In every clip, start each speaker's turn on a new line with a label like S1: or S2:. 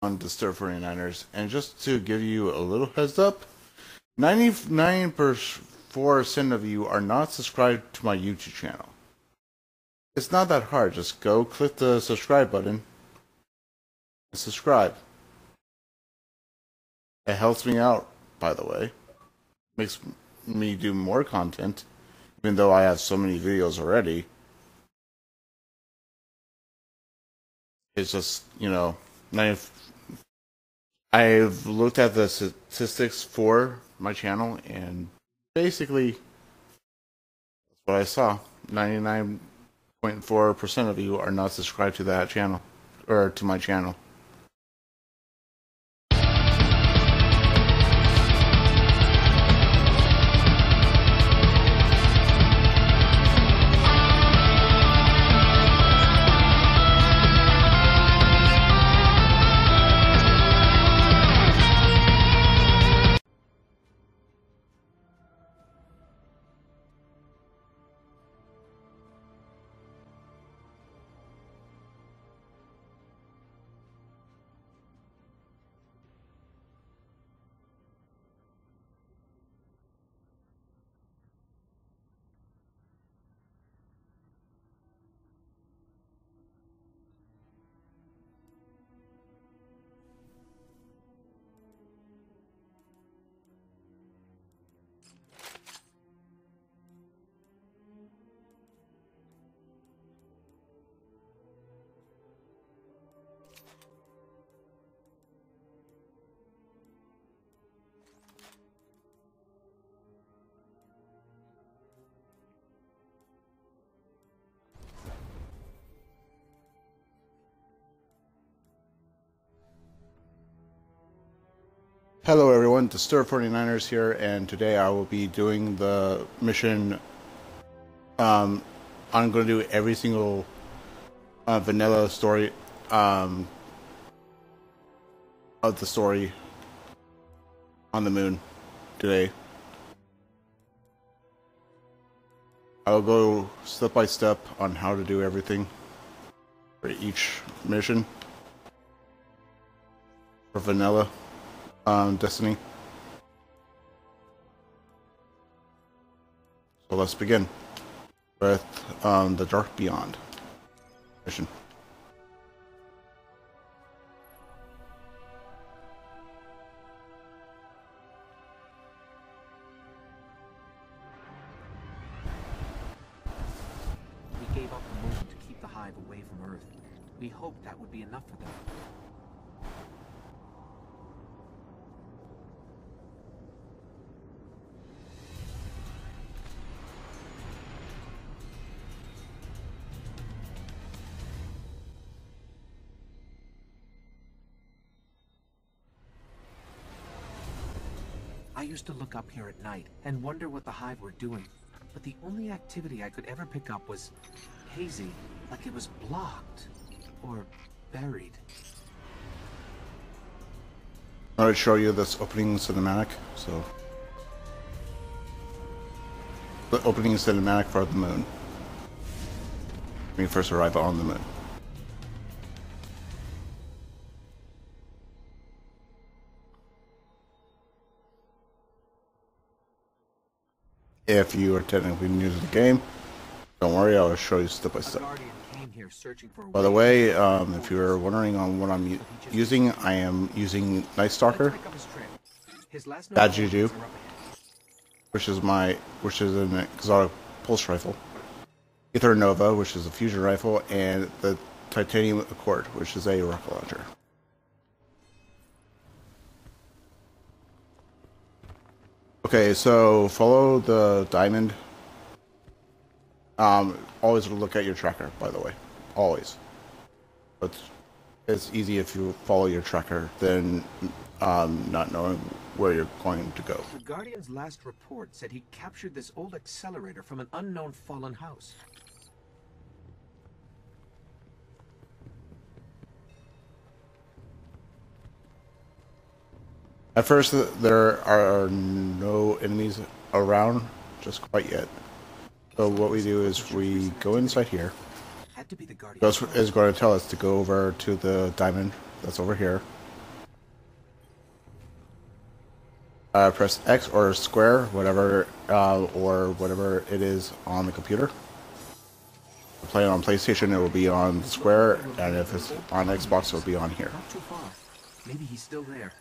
S1: On Disturb 49ers, and just to give you a little heads up, 99% of you are not subscribed to my YouTube channel. It's not that hard. Just go click the subscribe button and subscribe. It helps me out, by the way. Makes me do more content, even though I have so many videos already. It's just, I've looked at the statistics for my channel, and basically, that's what I saw. 99.4% of you are not subscribed to that channel, or to my channel. Hello everyone, Disturb 49ers here, and today I will be doing the mission. I'm going to do every single vanilla story of the story on the moon today. I'll go step by step on how to do everything for each mission for vanilla. Destiny. So let's begin with the Dark Beyond mission.
S2: We gave up the moon to keep the Hive away from Earth. We hoped that would be enough for them. I used to look up here at night and wonder what the Hive were doing, but the only activity I could ever pick up was hazy, like it was blocked or buried.
S1: I want to show you this opening cinematic. So, the opening cinematic for the moon. When you first arrive on the moon. If you are technically new to the game, don't worry, I'll show you step by step. By the way, if you're wondering on what I'm using, I am using Night Stalker, Bad Juju, which is an exotic pulse rifle, Ether Nova, which is a fusion rifle, and the Titanium Accord, which is a rocket launcher. Okay, so follow the diamond. Always look at your tracker, by the way. Always. But it's easy if you follow your tracker than not knowing where you're going to go.
S2: The Guardian's last report said he captured this old accelerator from an unknown fallen house.
S1: At first, there are no enemies around just quite yet. So what we do is we go inside here. Ghost is going to tell us to go over to the diamond that's over here. Press X or square, whatever, or whatever it is on the computer. Play it on PlayStation, it will be on the square, and if it's on Xbox, it will be on here.
S2: Not too far. Maybe he's still there.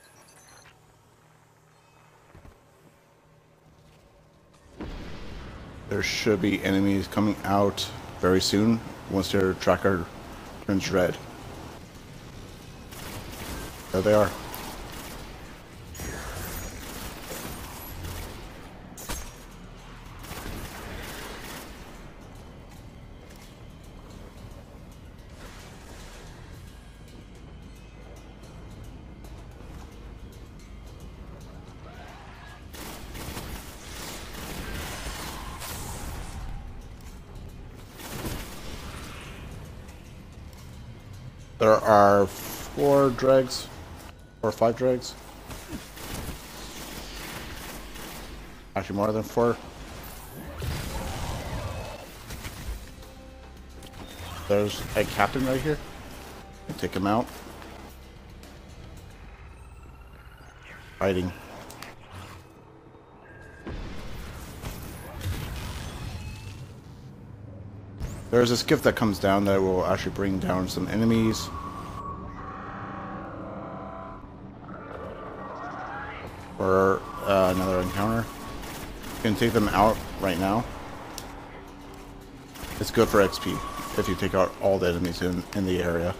S1: There should be enemies coming out very soon once their tracker turns red. There they are. There are 4 dregs, or 5 dregs. Actually, more than 4. There's a captain right here. Take him out. Fighting. There's a skiff that comes down that will actually bring down some enemies. Or another encounter. You can take them out right now. It's good for XP if you take out all the enemies in the area.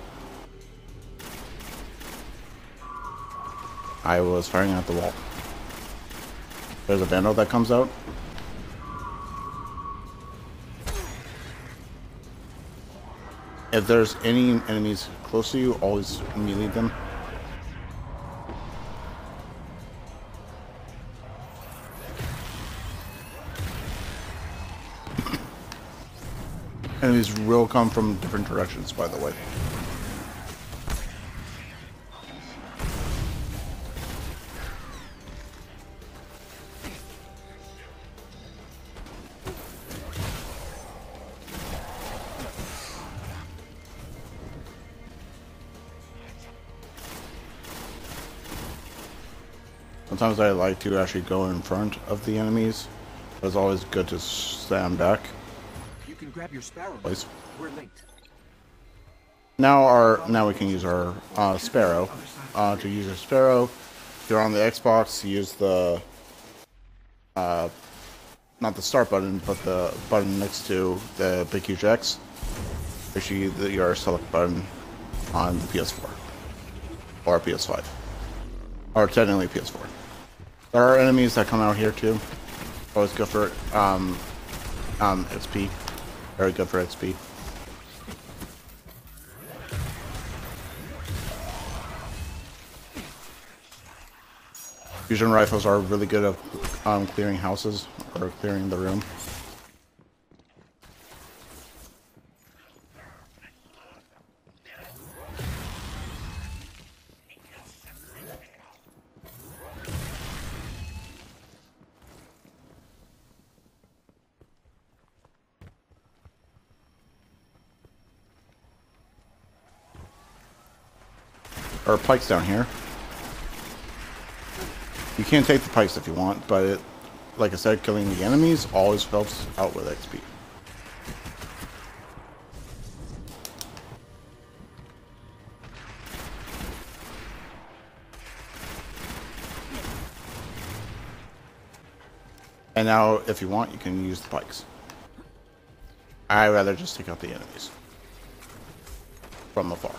S1: I was firing at the wall. There's a vandal that comes out. If there's any enemies close to you, always melee them. Enemies will come from different directions, by the way. Sometimes I like to actually go in front of the enemies. It's always good to stand back.
S2: You can grab your sparrow.
S1: Please.
S2: We're linked.
S1: Now we can use our sparrow. To use a sparrow, if you're on the Xbox, use the not the start button, but the button next to the big huge X. Actually, your select button on the PS4 or PS5, or technically PS4. There are enemies that come out here too. Always good for XP. Very good for XP. Fusion rifles are really good at clearing houses or clearing the room. There are pikes down here. You can take the pikes if you want, but it, like I said, killing the enemies always helps out with XP. And now, if you want, you can use the pikes. I'd rather just take out the enemies from afar.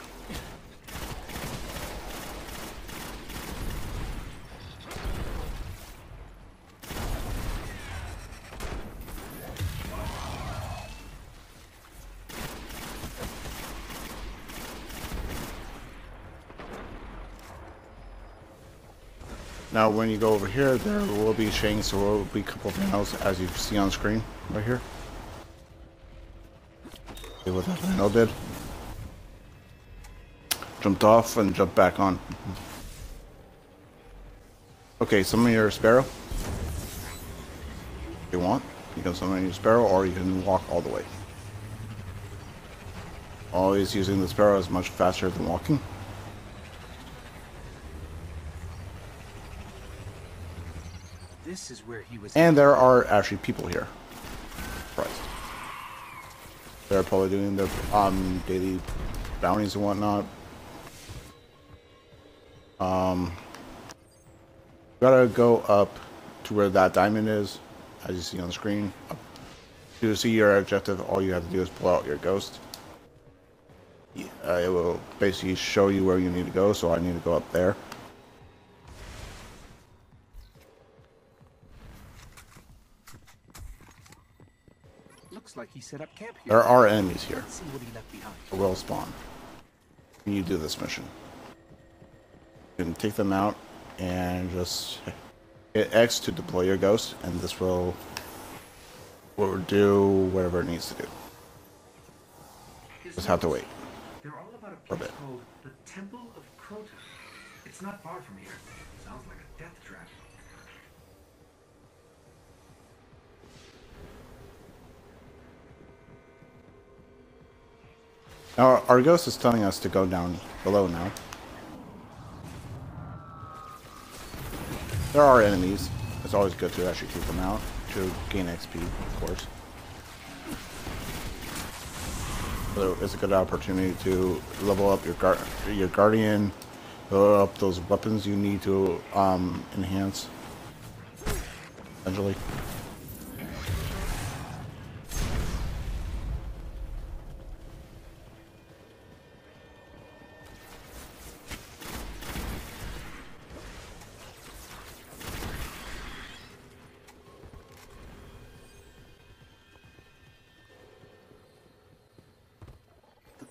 S1: Now, when you go over here, there will be chains, there will be a couple of vandals, as you see on screen, right here. See what that vandal did? Jumped off and jumped back on. Okay, summon your sparrow. If you want, you can summon your sparrow, or you can walk all the way. Always using the sparrow is much faster than walking.
S2: this is where he was.
S1: And there are actually people here. Surprised. They're probably doing their daily bounties and whatnot. Gotta go up to where that diamond is, as you see on the screen. To see your objective, all you have to do is pull out your ghost. It will basically show you where you need to go, so I need to go up there.
S2: Looks like he set up camp here.
S1: There are enemies here.
S2: Let's see what he left behind.
S1: It will spawn when you do this mission. You can take them out and just hit X to deploy your ghost, and this will do whatever it needs to do. Just have to wait.
S2: They're all about a
S1: For a
S2: place
S1: bit.
S2: called the Temple of Crota. It's not far from here. Sounds like a death trap.
S1: Now, our ghost is telling us to go down below now. There are enemies. It's always good to actually take them out to gain XP, of course. So it's a good opportunity to level up your guardian, level up those weapons you need to enhance. Essentially.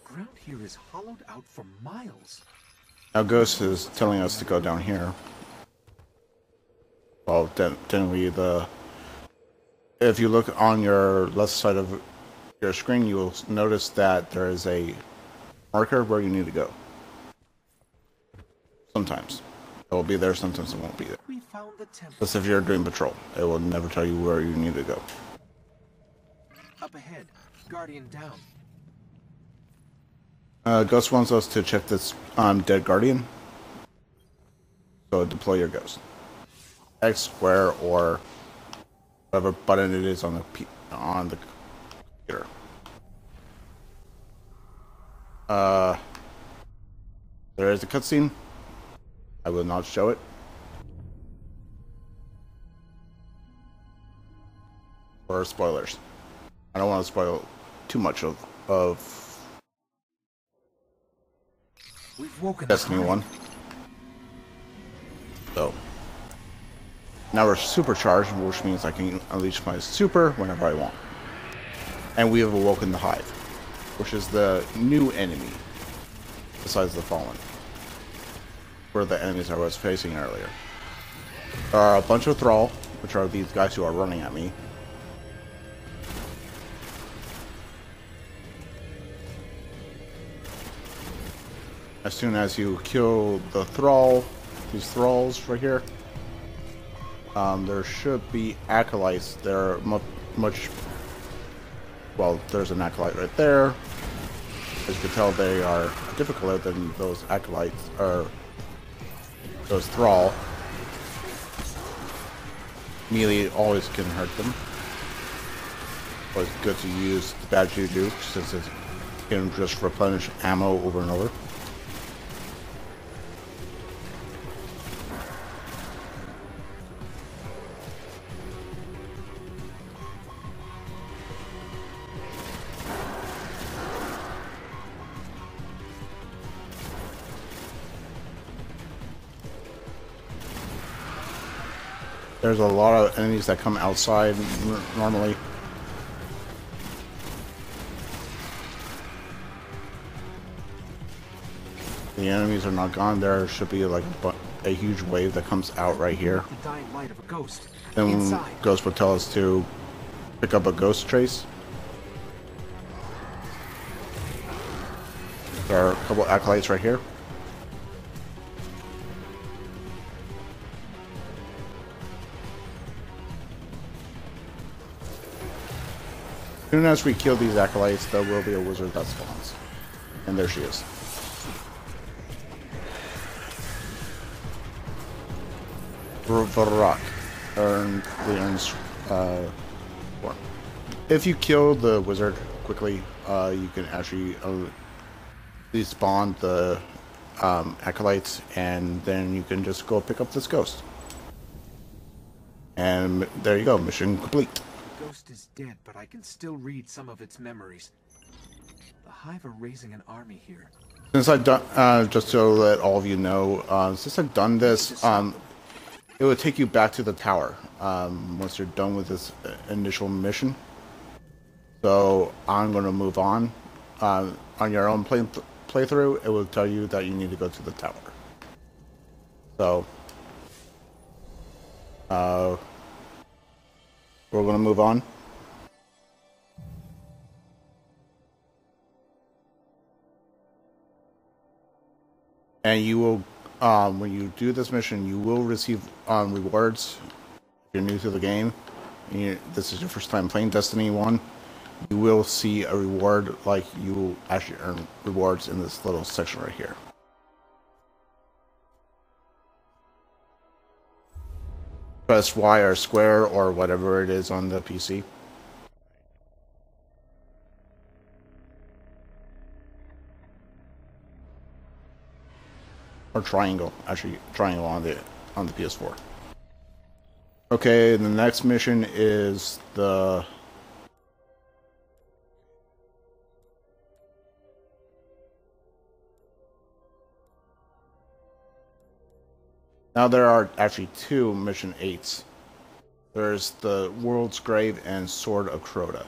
S2: Ground here is hollowed out for miles.
S1: Now Ghost is telling us to go down here. Well, technically if you look on your left side of your screen, you will notice that there is a marker where you need to go. Sometimes it will be there, sometimes it won't be there.
S2: We found the temple.
S1: Just if you're doing patrol, it will never tell you where you need to go.
S2: Up ahead, Guardian down.
S1: Ghost wants us to check this dead guardian. So deploy your ghost. X, square, or whatever button it is on the computer. There is a cutscene. I will not show it. For spoilers. I don't want to spoil too much of
S2: We've woken
S1: Destiny 1. So now we're supercharged, which means I can unleash my super whenever I want. And we have awoken the Hive, which is the new enemy besides the Fallen. Were the enemies I was facing earlier. There are a bunch of Thrall, which are these guys who are running at me. As soon as you kill the Thrall, these Thralls right here, there should be acolytes. They're much. Well, there's an acolyte right there. As you can tell, they are difficult than those acolytes, or those Thrall. Melee always can hurt them. Always good to use the bad juju, since it can just replenish ammo over and over. There's a lot of enemies that come outside normally. The enemies are not gone. There should be like a huge wave that comes out right here.
S2: The dying light of a ghost.
S1: Then
S2: Inside.
S1: Ghost would tell us to pick up a ghost trace. There are a couple acolytes right here. As soon as we kill these acolytes, there will be a wizard that spawns. And there she is. Varak. earns one. If you kill the wizard quickly, you can actually despawn the acolytes, and then you can just go pick up this ghost. And there you go, mission complete.
S2: The ghost is dead, but I can still read some of its memories. The Hive are raising an army here.
S1: Since I've done, just to let all of you know, since I've done this, it will take you back to the tower once you're done with this initial mission. So I'm going to move on. On your own playthrough, it will tell you that you need to go to the tower. So we're going to move on. And you will, when you do this mission, you will receive rewards. If you're new to the game, and this is your first time playing Destiny 1, you will see a reward, like you will actually earn rewards in this little section right here. Press Y or square or whatever it is on the PC. Or triangle, actually triangle on the PS4. Okay, the next mission is the now there are actually two mission 8s. There's the World's Grave and Sword of Crota.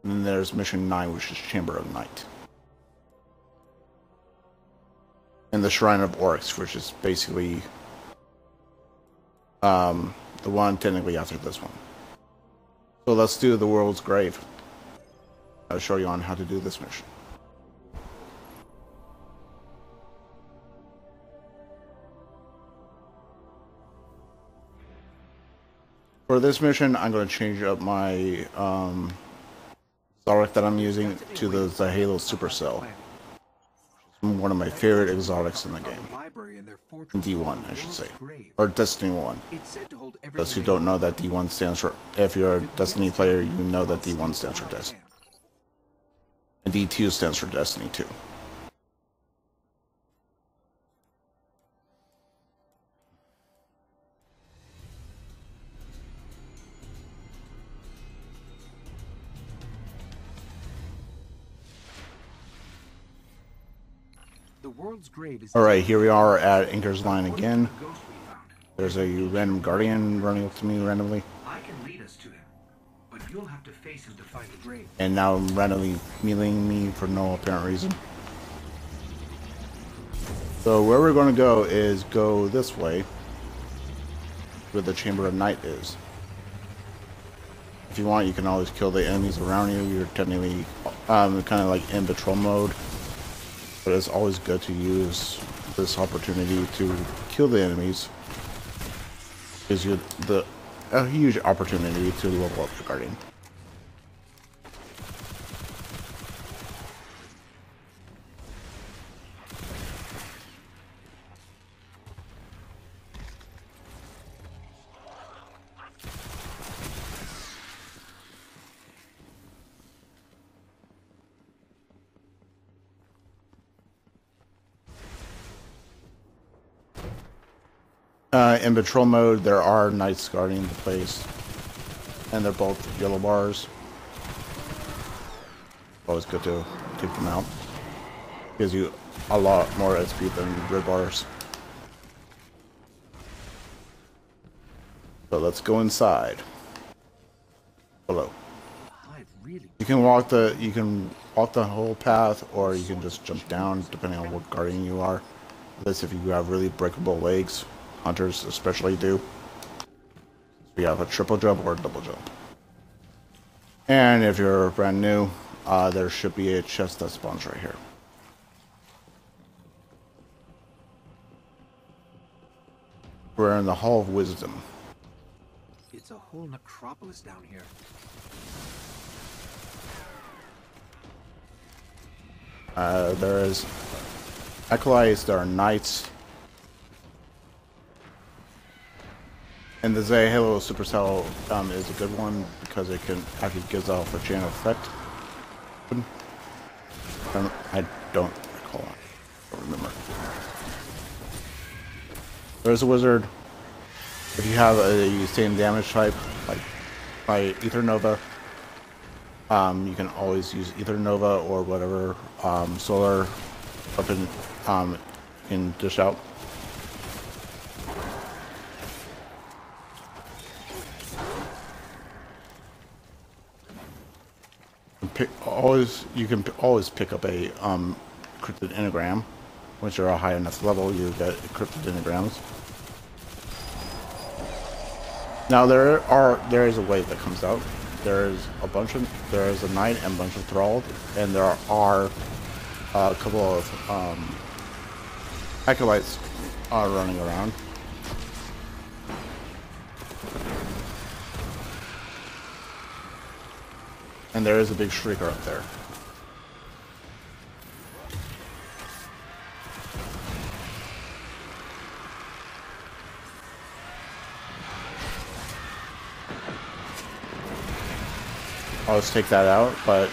S1: And then there's mission 9, which is Chamber of Night. And the Shrine of Oryx, which is basically the one technically after this one. So let's do the World's Grave. I'll show you on how to do this mission. For this mission, I'm going to change up my exotic that I'm using to the Halo Supercell. One of my favorite exotics in the game. D1, I should say. Or Destiny 1. Those who don't know that D1 stands for... If you're a Destiny player, you know that D1 stands for Destiny. And D2 stands for Destiny 2. Alright, here we are at Anchor's Line again. There's a random guardian running up to me randomly.
S2: I can lead us to him, but you'll have to face him to find the grave.
S1: And now randomly meleeing me for no apparent reason. So where we're going to go is go this way, where the Chamber of Night is. If you want, you can always kill the enemies around you. You're technically kind of like in patrol mode. But it's always good to use this opportunity to kill the enemies. Gives you a huge opportunity to level up your guardian. In patrol mode, there are knights guarding the place, and they're both yellow bars. Always good to take them out. Gives you a lot more SP than red bars. So let's go inside. Hello. You can walk the whole path, or you can just jump down, depending on what guardian you are. This if you have really breakable legs. Hunters especially do. We have a triple jump or a double jump. And if you're brand new, there should be a chest that spawns right here. We're in the Hall of Wisdom.
S2: It's a whole necropolis down here.
S1: There is acolytes, there are knights. And the Halo Supercell is a good one because it can actually gives off a chain effect. I don't recall. I don't remember. There's a wizard. If you have a same damage type, like by Ether Nova, you can always use Ether Nova or whatever solar weapon you can dish out. You can always pick up a cryptid enneagram. Once you're a high enough level, you get cryptid enneagrams. Now there is a wave that comes out. There is a knight and a bunch of thralls, and there are a couple of acolytes running around. And there is a big shrieker up there. I'll just take that out, but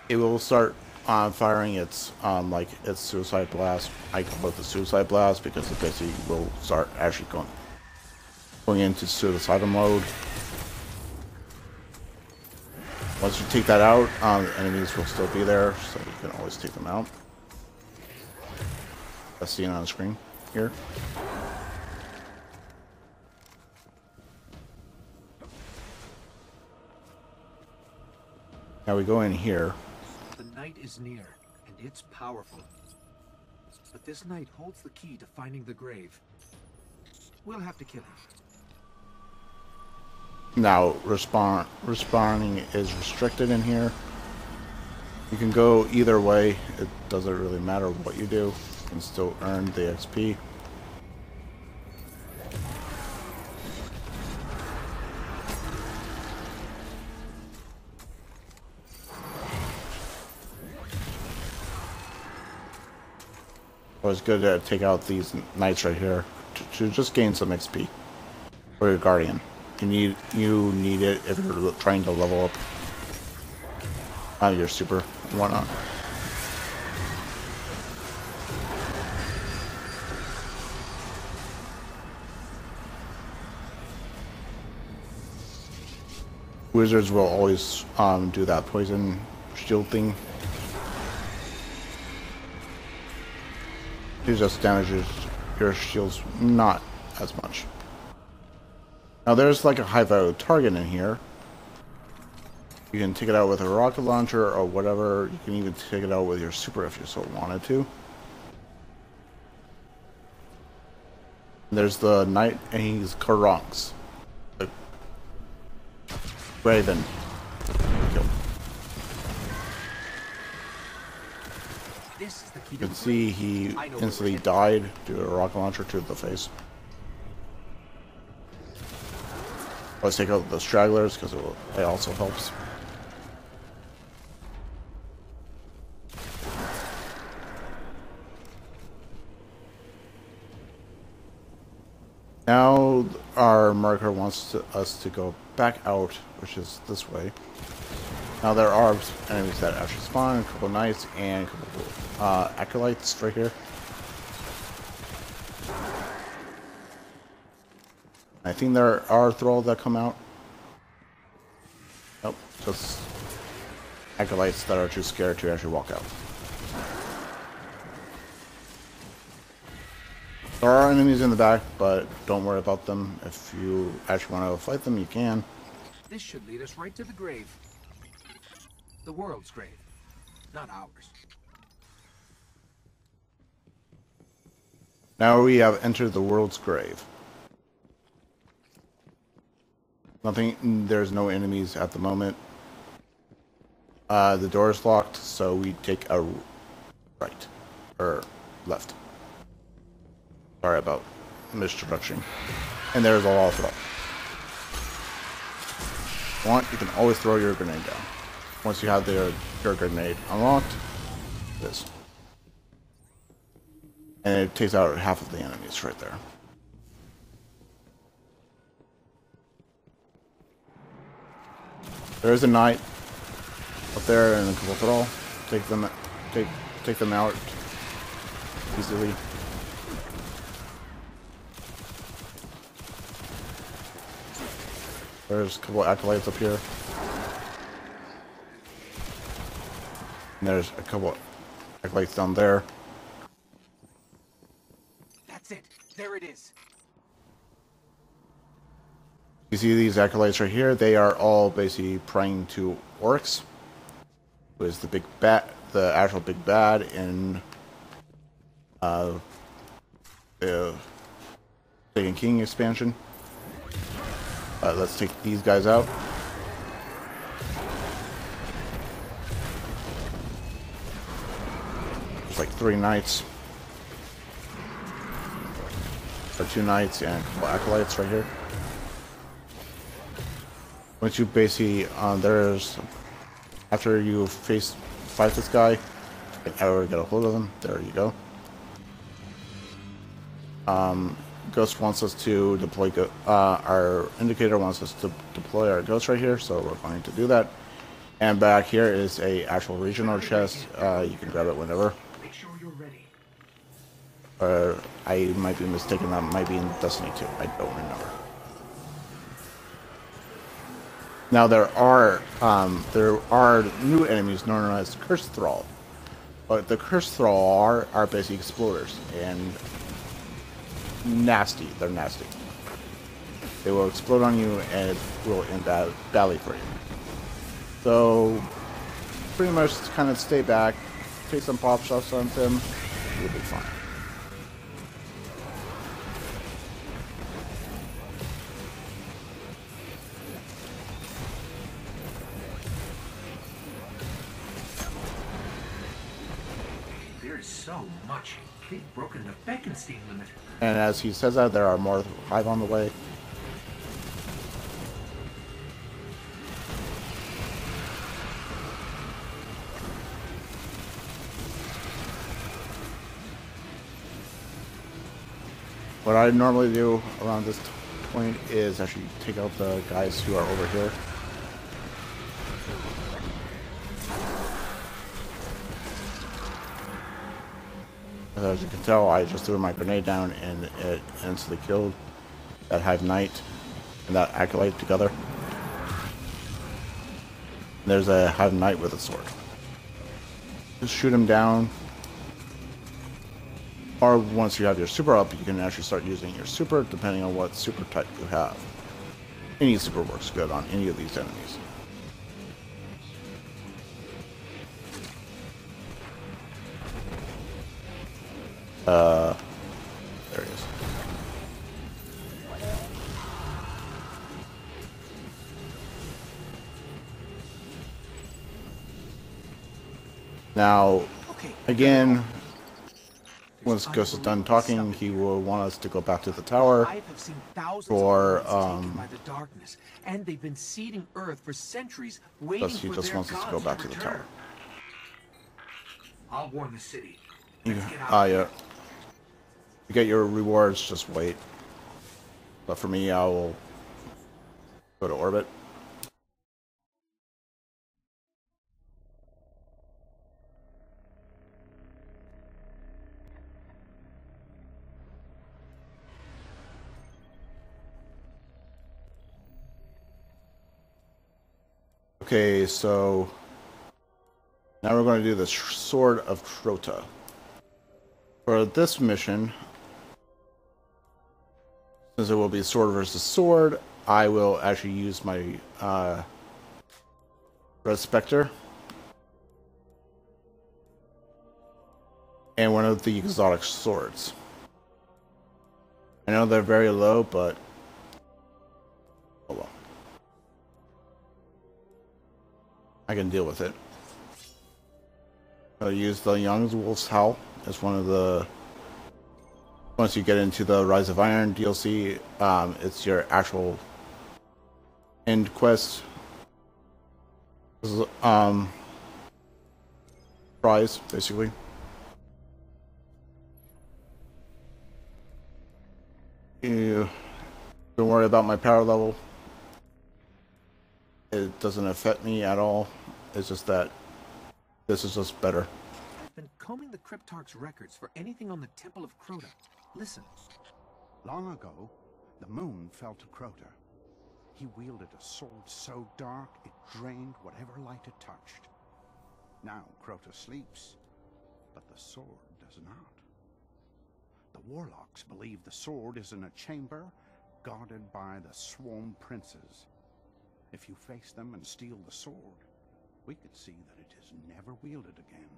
S1: it will start firing its like its suicide blast. I call it the suicide blast because it basically will start actually going into suicidal mode. Once you take that out, enemies will still be there, so you can always take them out. That's seen on the screen here. Now we go in here.
S2: The knight is near, and it's powerful. But this knight holds the key to finding the grave. We'll have to kill him.
S1: Now, respawning is restricted in here. You can go either way. It doesn't really matter what you do. You can still earn the XP. It's good to take out these knights right here to just gain some XP for your guardian. You need it if you're trying to level up your super and whatnot. Wizards will always do that poison shield thing. It just damages your shields not as much. Now there's like a high value target in here. You can take it out with a rocket launcher or whatever. You can even take it out with your super if you so wanted to. There's the knight, and he's Karonx. The Raven. Kill.
S2: This is the key.
S1: You can see he instantly died due to a rocket launcher to the face. Let's take out the stragglers because it also helps. Now our marker wants us to go back out, which is this way. Now there are enemies that actually spawn, a couple knights and a couple acolytes right here. I think there are thralls that come out. Nope, just acolytes that are too scared to actually walk out. There are enemies in the back, but don't worry about them. If you actually want to fight them, you can.
S2: This should lead us right to the grave. The world's grave, not ours.
S1: Now we have entered the world's grave. There's no enemies at the moment. The door is locked, so we take a right, or left. Sorry about misdirection. And there's a wall throw. If you want, you can always throw your grenade down. Once you have your grenade unlocked, this. And it takes out half of the enemies right there. There's a knight up there and a couple thrall. Take them out easily. There's a couple acolytes up here. And there's a couple acolytes down there.
S2: That's it. There it is.
S1: You see these acolytes right here? They are all basically praying to Oryx, who is the big bat, the actual big bad in the Campagin King expansion. Let's take these guys out. There's like 3 knights. Or 2 knights and a couple acolytes right here. Once you basically, after you fight this guy, you can get a hold of him. There you go. Ghost wants us to deploy, our indicator wants us to deploy our ghost right here, so we're going to do that. And back here is a actual regional chest. You can grab it whenever.
S2: Make sure you're ready.
S1: I might be mistaken, that might be in Destiny 2. I don't remember. Now there are new enemies known as Cursed Thrall, but the Cursed Thrall are basically exploders and nasty. They're nasty. They will explode on you and it will end badly for you. So pretty much kind of stay back, take some pop shots on them, you'll be fine.
S2: So much. They've broken the Bekenstein limit.
S1: And as he says that, there are more Hive on the way. What I normally do around this point is actually take out the guys who are over here. As you can tell, I just threw my grenade down and it instantly killed that Hive Knight and that Acolyte together. And there's a Hive Knight with a sword. Just shoot him down. Or once you have your super up, you can actually start using your super depending on what super type you have. Any super works good on any of these enemies. There he is. Now, again, once Ghost is done talking, he will want us to go back to the tower for,
S2: by the darkness, and they've been seeding Earth for centuries, waiting
S1: thus he
S2: for
S1: just
S2: their
S1: wants us to go
S2: gods
S1: back to the
S2: return.
S1: tower.
S2: I'll warn the city.
S1: Yeah. You get your rewards, just wait. But for me, I will go to orbit. Okay, so now we're going to do the Sword of Crota. For this mission, since it will be sword versus sword, I will actually use my Red Spectre and one of the exotic swords. I know they're very low, but oh well. I can deal with it. I'll use the Young Wolf's Howl as one of the... Once you get into the Rise of Iron DLC, it's your actual end quest. Prize, basically. You don't worry about my power level. it doesn't affect me at all. It's just that this is just better.
S2: I've been combing the Cryptarch's records for anything on the Temple of Crota. Listen.
S3: Long ago, the moon fell to Crota. He wielded a sword so dark it drained whatever light it touched. Now Crota sleeps, but the sword does not. The warlocks believe the sword is in a chamber guarded by the Swarm Princes. If you face them and steal the sword, we could see that it is never wielded again.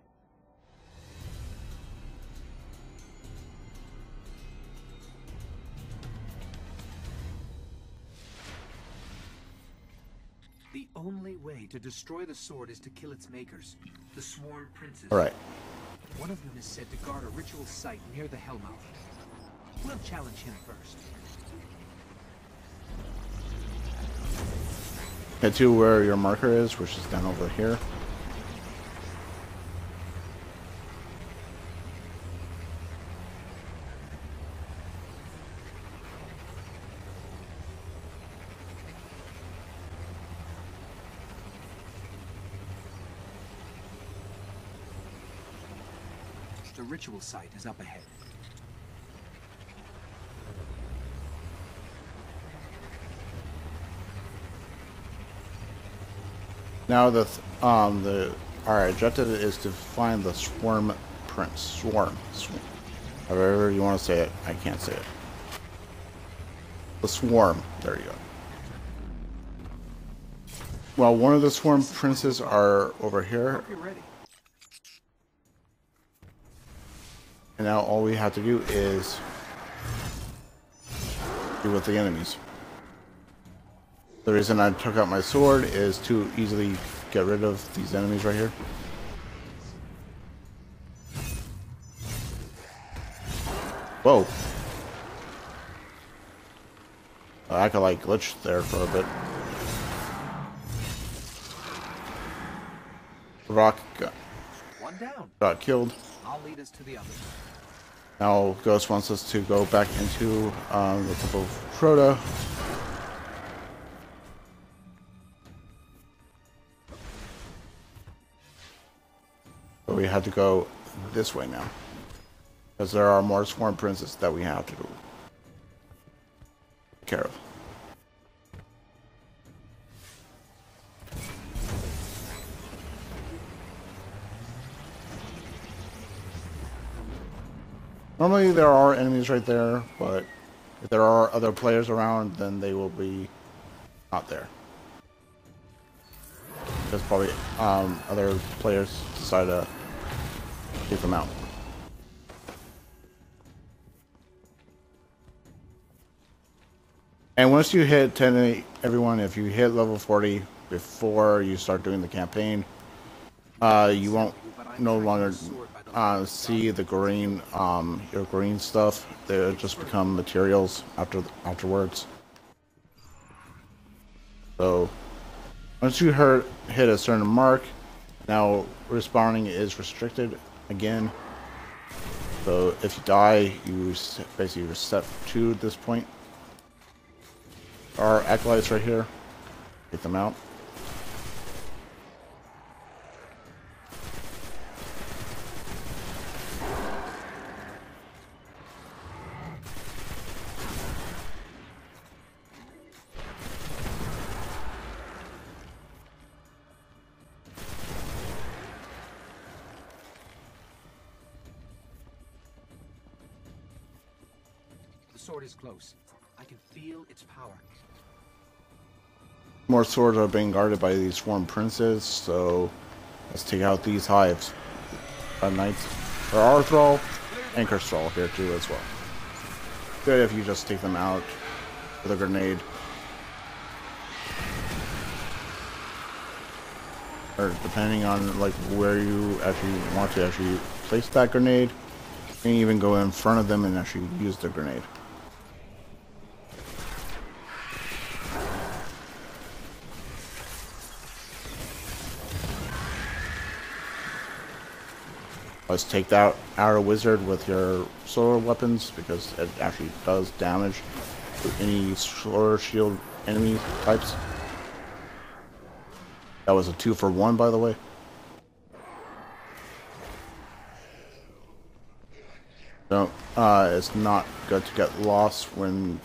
S2: The only way to destroy the sword is to kill its makers, the Swarm Princes.
S1: All right.
S2: One of them is said to guard a ritual site near the Hellmouth. We'll challenge him first.
S1: Head to where your marker is, which is down over here.
S2: The ritual site is up ahead.
S1: Now our objective is to find the Swarm Prince. Swarm. However you want to say it, I can't say it. The Swarm. There you go. Well, one of the Swarm Princes are over here.
S2: Hope you're ready.
S1: And now all we have to do is deal with the enemies. The reason I took out my sword is to easily get rid of these enemies right here. Whoa. I could like glitch there for a bit. Rock
S2: One down.
S1: got killed.
S2: I'll lead us to the others.
S1: Now Ghost wants us to go back into the Temple of Crota. But we have to go this way now. Because there are more Swarm Princes that we have to take care of. Normally there are enemies right there, but if there are other players around, then they will be not there. Because probably other players decide to take them out. And once you hit 10, everyone, if you hit level 40 before you start doing the campaign, you won't no longer see the green, your green stuff. They'll just become materials afterwards. So once you hit a certain mark, now respawning is restricted again. So if you die, you basically reset to this point. Our acolytes right here, get them out.
S2: The sword is close. I can feel its power.
S1: More swords are being guarded by these Swarm Princes, so let's take out these Hives. Knights. There are Thrall and Thrall here too as well. Good if you just take them out with a grenade. Or depending on like where you actually want to actually place that grenade, you can even go in front of them and actually use the grenade. Let's take out our wizard with your solar weapons because it actually does damage to any solar shield enemy types. That was a 2-for-1, by the way. So, it's not good to get lost when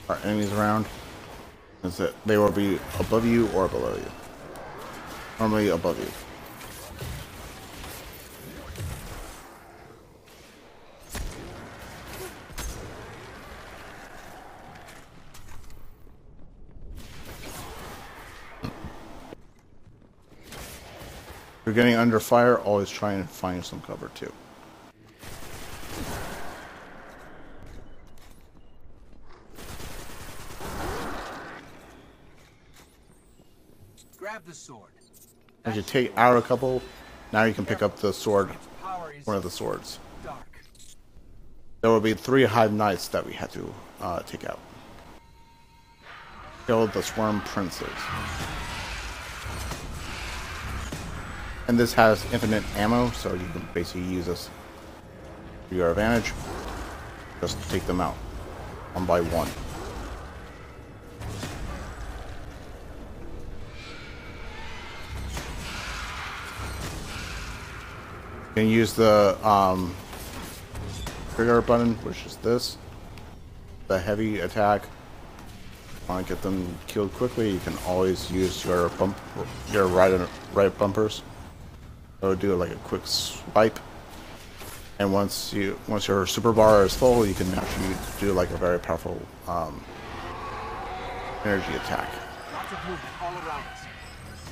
S1: our enemies around. Is that they will be above you or below you. Normally above you. If you're getting under fire, always try and find some cover too.
S2: Grab the sword.
S1: As you take out a couple, now you can pick up the sword, one of the swords. There will be 3 Hive Knights that we had to take out. Kill the Swarm Princes. And this has infinite ammo, so you can basically use this to your advantage. Just take them out, one by one. You can use the trigger button, which is this, the heavy attack. Want to get them killed quickly? You can always use your right bumpers. So do like a quick swipe, and once your super bar is full, you can actually do like a very powerful energy attack.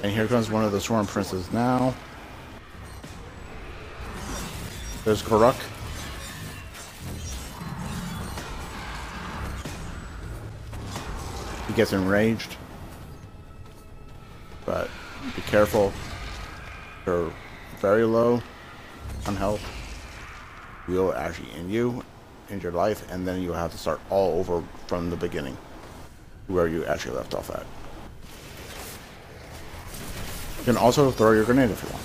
S1: And here comes one of the Swarm Princes now. There's Garuk. He gets enraged, but be careful. You're very low on health. Will actually end your life, and then you'll have to start all over from the beginning, where you actually left off at. You can also throw your grenade if you want.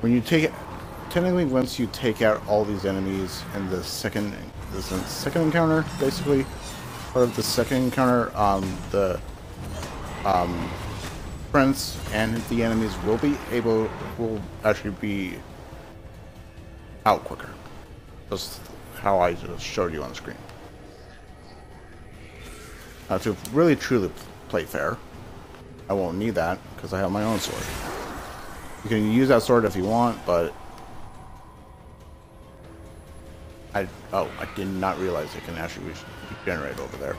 S1: When you take it, technically, once you take out all these enemies in the second encounter, basically, part of the second encounter, the prince and the enemies will actually be out quicker. Just how I just showed you on the screen. To really truly play fair, I won't need that because I have my own sword. You can use that sword if you want, but I did not realize it can actually regenerate over there.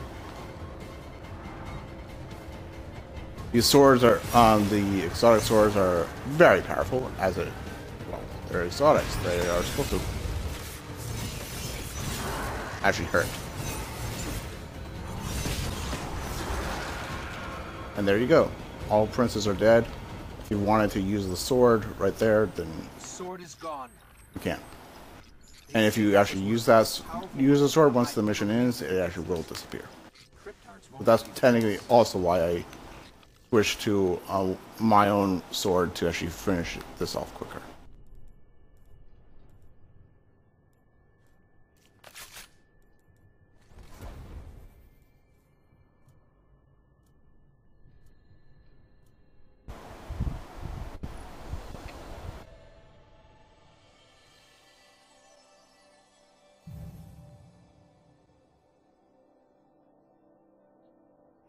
S1: These swords are the exotic swords are very powerful they're exotics. They are supposed to actually hurt. And there you go. All princes are dead. If you wanted to use the sword right there, then
S2: the sword is gone.
S1: You can't. And if you actually use the sword once the mission ends, it actually will disappear. But that's technically also why I switched to my own sword to actually finish this off quicker.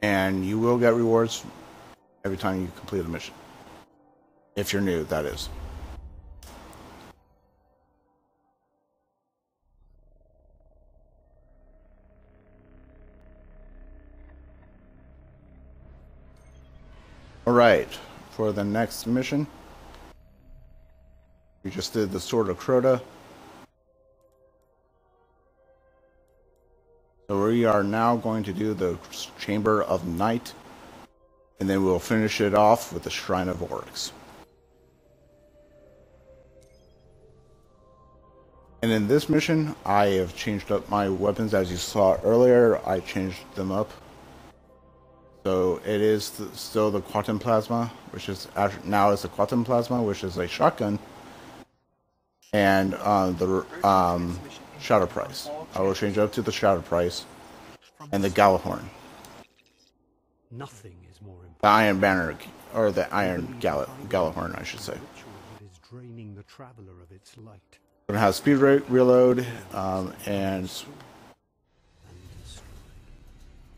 S1: And you will get rewards every time you complete a mission. If you're new, that is. Alright, for the next mission, we just did the Sword of Crota. So we are now going to do the Chamber of Night, and then we'll finish it off with the Shrine of Oryx. And in this mission, I have changed up my weapons. As you saw earlier, I changed them up. So it is still the Quantum Plasma, which is now is the Quantum Plasma, which is a shotgun. and the shadow price. I will change it up to the shadow price and the Galahorn.
S4: Nothing is more important.
S1: The Iron Banner, or the Iron Galahorn, I should say.
S4: That is draining the traveler of its light.
S1: We're gonna have speed reload,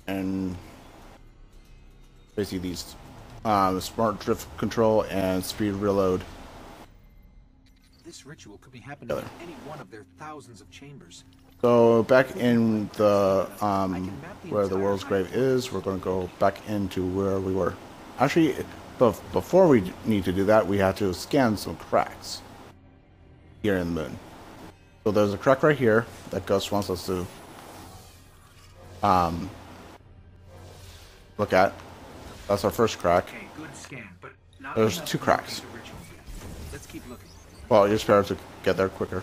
S1: and basically these smart drift control and speed reload.
S2: This ritual could be happening in any one of their thousands of chambers.
S1: So back in the where the world's grave is, we're going to go back into where we were. Actually, before we need to do that, we have to scan some cracks here in the moon. So there's a crack right here that Gus wants us to look at. That's our first crack.
S2: Okay, good scan, but not
S1: There's
S2: enough
S1: 2
S2: to
S1: cracks.
S2: locate the ritual yet. Let's keep looking.
S1: Well, you're supposed to get there quicker.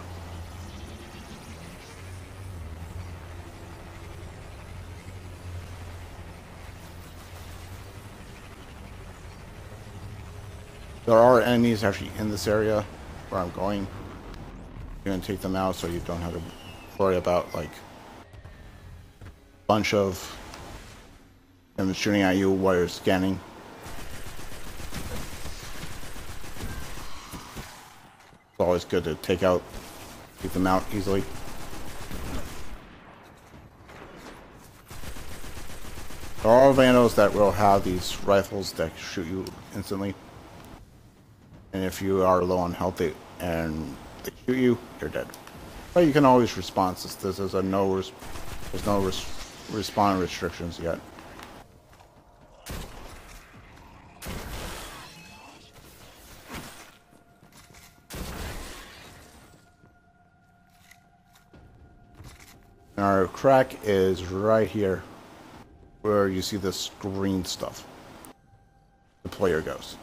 S1: There are enemies actually in this area where I'm going. You're going to take them out so you don't have to worry about like a bunch of them shooting at you while you're scanning. It's always good to take them out easily. There are vandals that will have these rifles that shoot you instantly. And if you are low on health and they shoot you, you're dead. But you can always respond since this is a there's no respawn restrictions yet. Our crack is right here where you see this green stuff. The player goes.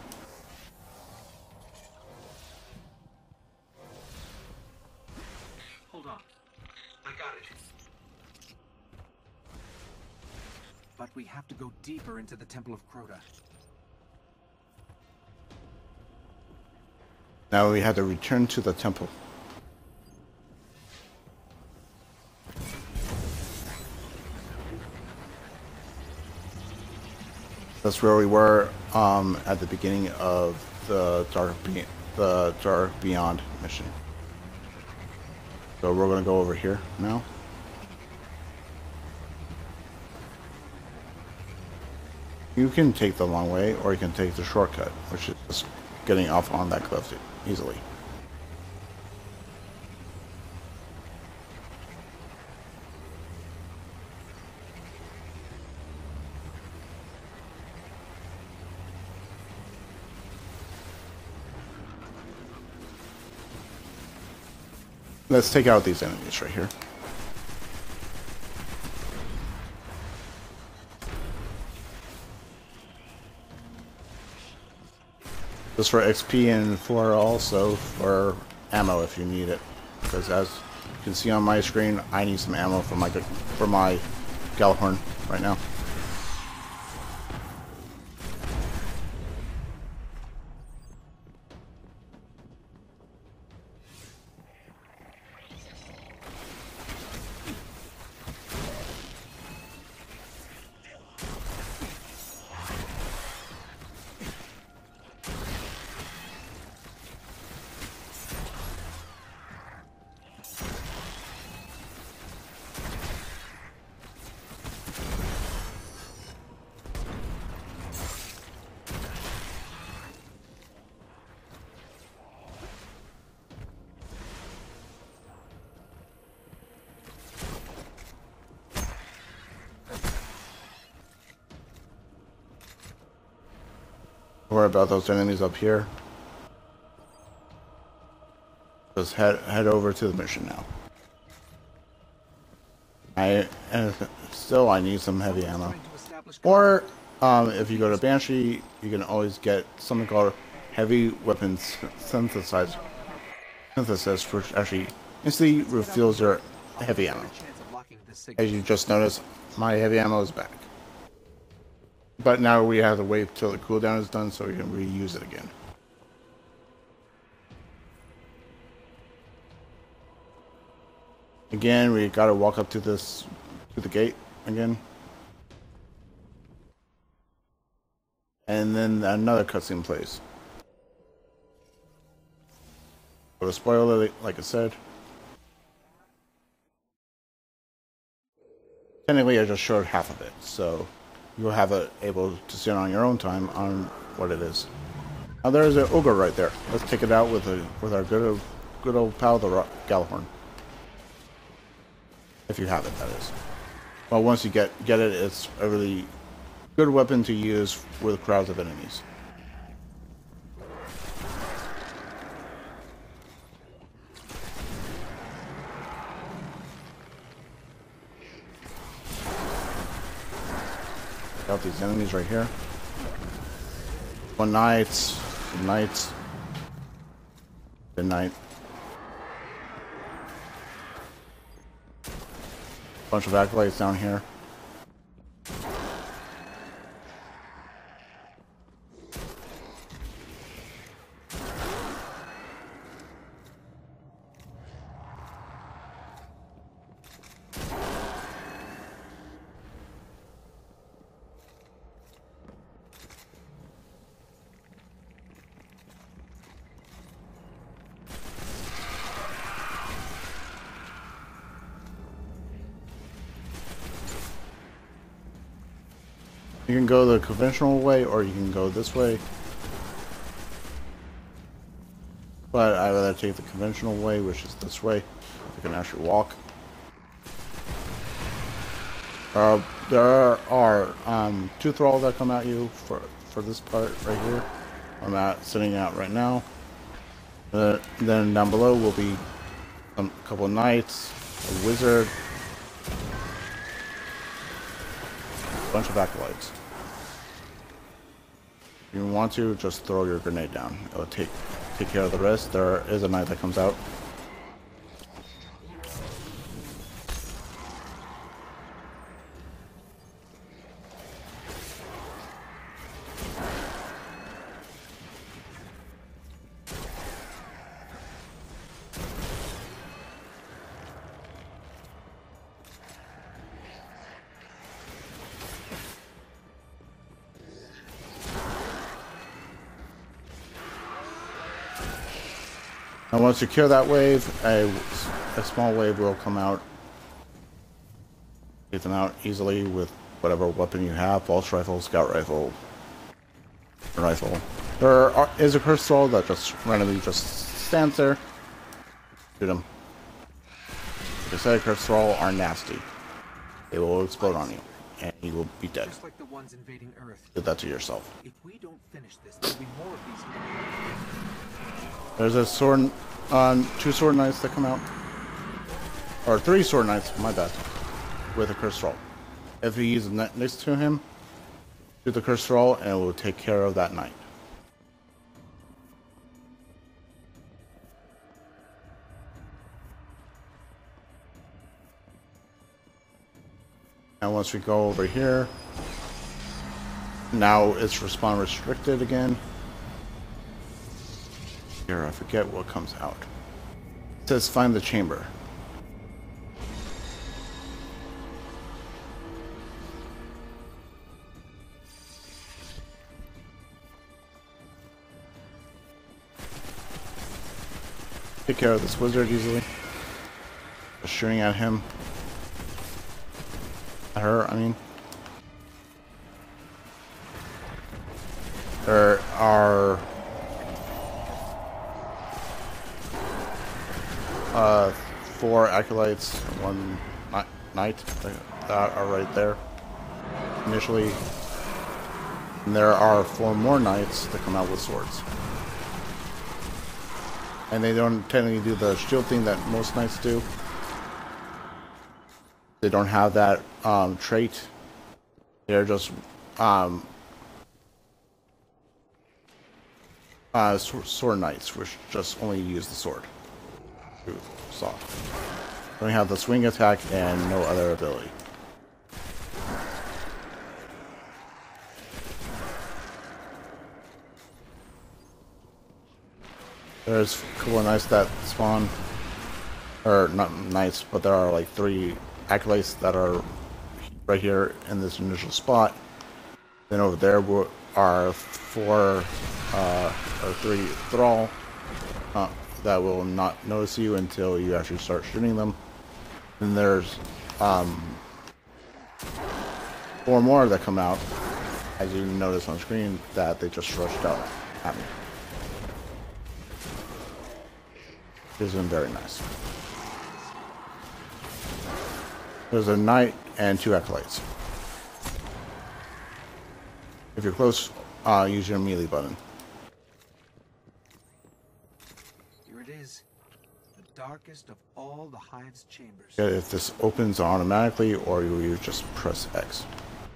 S2: Hold on. I got it. But we have to go deeper into the Temple of Crota.
S1: Now we have to return to the temple. That's where we were at the beginning of the Dark Beyond mission. So we're going to go over here now. You can take the long way, or you can take the shortcut, which is just getting off on that cliff easily. Let's take out these enemies right here. Just for XP and for also for ammo if you need it. Because as you can see on my screen, I need some ammo for my Galahorn right now. Don't worry about those enemies up here. Just head over to the mission now. I need some heavy ammo. Or if you go to Banshee, you can always get something called heavy weapons synthesis, which actually instantly refills your heavy ammo. As you just noticed, my heavy ammo is back. But now we have to wait till the cooldown is done so we can reuse it again. Again, we gotta walk up to the gate again. And then another cutscene plays. For the spoiler, like I said, technically I just showed half of it, so you'll have it able to see it on your own time on what it is. Now there's an ogre right there. Let's take it out with our good old pal, the Galahorn. If you have it, that is. Well, once you get it, it's a really good weapon to use with crowds of enemies. Got these enemies right here. One knights, good night. Bunch of acolytes down here. You can go the conventional way, or you can go this way. But I'd rather take the conventional way, which is this way. You can actually walk. There are 2 thralls that come at you for this part right here. I'm sitting out right now. Then down below will be a couple of knights, a wizard, a bunch of acolytes. If you want to, just throw your grenade down. It'll take care of the rest. There is a knight that comes out. And once you clear that wave, a small wave will come out. Get them out easily with whatever weapon you have: pulse rifle, scout rifle, rifle. There is a cursed thrall that just randomly stands there. Shoot him. Like I said, cursed thrall are nasty. They will explode on you, and you will be dead.
S2: Just like the ones invading Earth.
S1: Do that to yourself.
S2: If we don't finish this, there'll be more of these.
S1: There's a sword, 2 sword knights that come out, or 3 sword knights. My bad. With a cursed thrall. If you use a knight next to him, do the cursed thrall, and it will take care of that knight. And once we go over here, now it's respawn restricted again. Here, I forget what comes out. It says find the chamber. Take care of this wizard easily. Just shooting at him. At her, I mean. There are 4 acolytes, 1 knight that are right there initially. And there are 4 more knights that come out with swords. And they don't technically do the shield thing that most knights do. They don't have that trait. They're just sword knights, which just only use the sword. Soft. They have the swing attack and no other ability. There's a couple of knights that spawn or not knights, but there are like 3 acolytes that are right here in this initial spot. Then over there are 4 or 3 thrall that will not notice you until you actually start shooting them. And there's 4 more that come out, as you notice on screen, that they just rushed out at me. This has been very nice. There's a knight and 2 acolytes. If you're close, use your melee button.
S2: Here it is. The darkest of all the Hive's chambers.
S1: Yeah, if this opens automatically, or you just press X.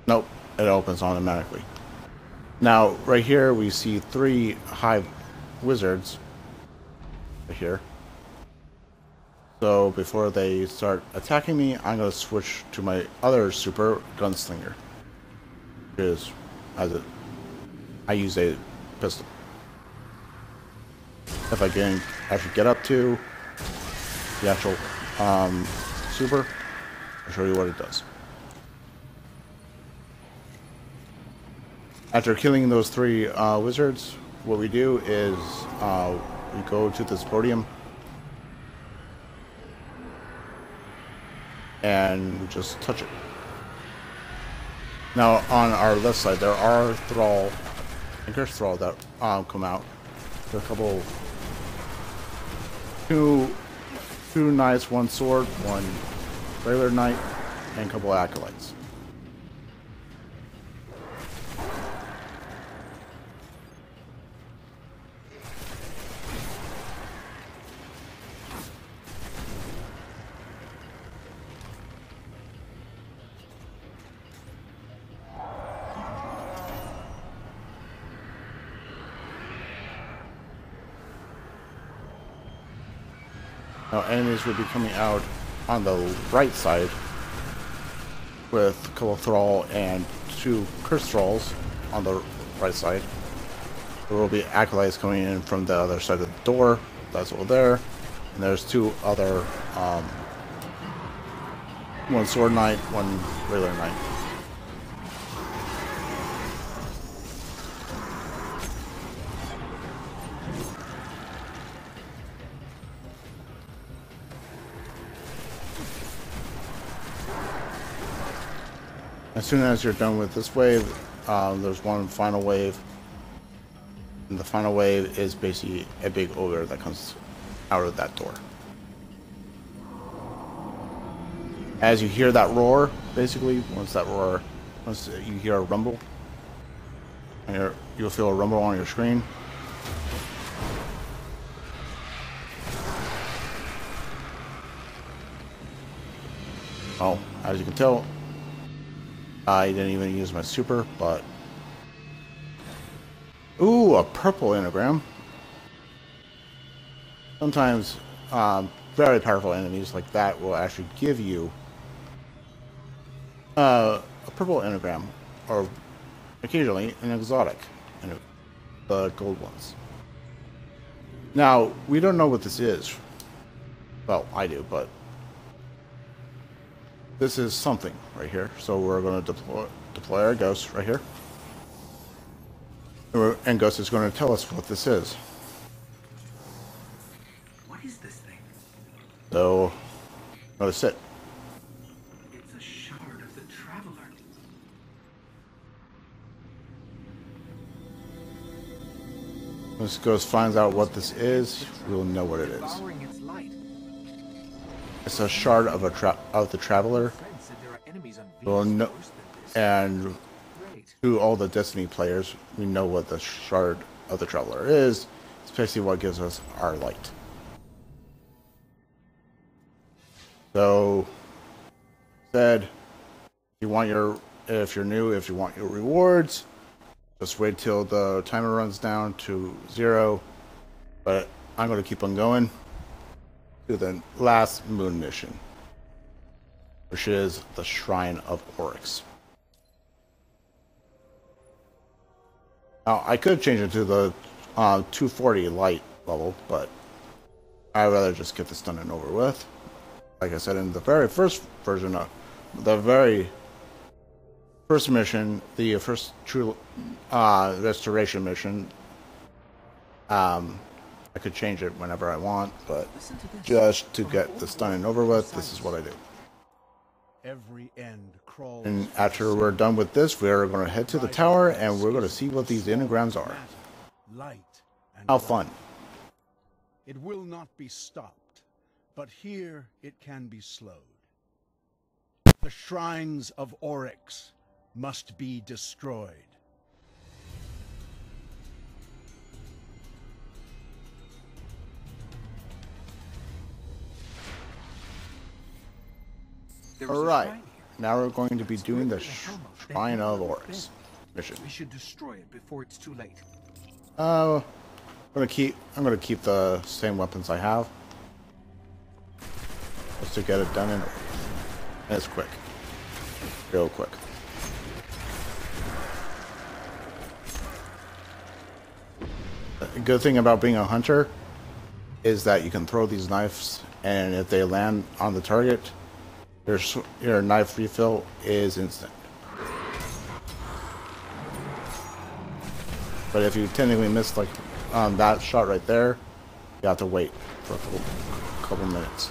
S1: Nope, it opens automatically. Now, right here, we see 3 Hive wizards. Right here. So before they start attacking me, I'm going to switch to my other super, Gunslinger. Because I use a pistol. If I can actually get up to the actual super, I'll show you what it does. After killing those 3 wizards, what we do is we go to this podium and we just touch it. Now on our left side there are thrall, Anchor's thrall that come out. There are a couple, two knights, 1 sword, 1 regular knight, and a couple acolytes. Now enemies would be coming out on the right side with a couple of thrall and 2 cursed thralls on the right side. There will be acolytes coming in from the other side of the door. That's over there. And there's 2 other, 1 sword knight, 1 regular knight. As soon as you're done with this wave, there's 1 final wave. And the final wave is basically a big ogre that comes out of that door. As you hear that roar, basically, once you hear a rumble, and you'll feel a rumble on your screen. Oh, as you can tell, I didn't even use my super, but... Ooh, a purple anagram. Sometimes very powerful enemies like that will actually give you a purple anagram, or occasionally an exotic, the gold ones. Now, we don't know what this is. Well, I do, but this is something right here. So we're going to deploy our ghost right here. And Ghost is going to tell us what this is.
S2: What is this thing?
S1: So, notice it.
S2: It's a shard of the Traveler.
S1: Once Ghost finds out what this is, we'll know what it is.
S2: Devouring its light.
S1: It's a shard of the Traveler. We'll know, and to all the Destiny players, we know what the shard of the Traveler is. It's basically what gives us our light. So, if you're new, if you want your rewards, just wait till the timer runs down to 0. But I'm going to keep on going to the last moon mission, which is the Shrine of Oryx. Now, I could change it to the 240 light level, but I'd rather just get this done and over with. Like I said in the very first version of the very first mission, the first true restoration mission, I could change it whenever I want, but just to get this done and over with, this is what I do.
S3: Every end crawls.
S1: And after we're done with this, we're going to head to the tower and we're going to see what these engrams are.
S3: Light and
S1: How fun.
S3: it will not be stopped, but here it can be slowed. The shrines of Oryx must be destroyed.
S1: Alright, now we're going to be doing the Shrine of Oryx mission.
S2: We should destroy it before it's too late.
S1: I'm gonna keep the same weapons I have. Just to get it done and it's quick. Real quick. The good thing about being a hunter is that you can throw these knives and if they land on the target, your knife refill is instant. But if you technically miss like that shot right there, you have to wait for a couple minutes.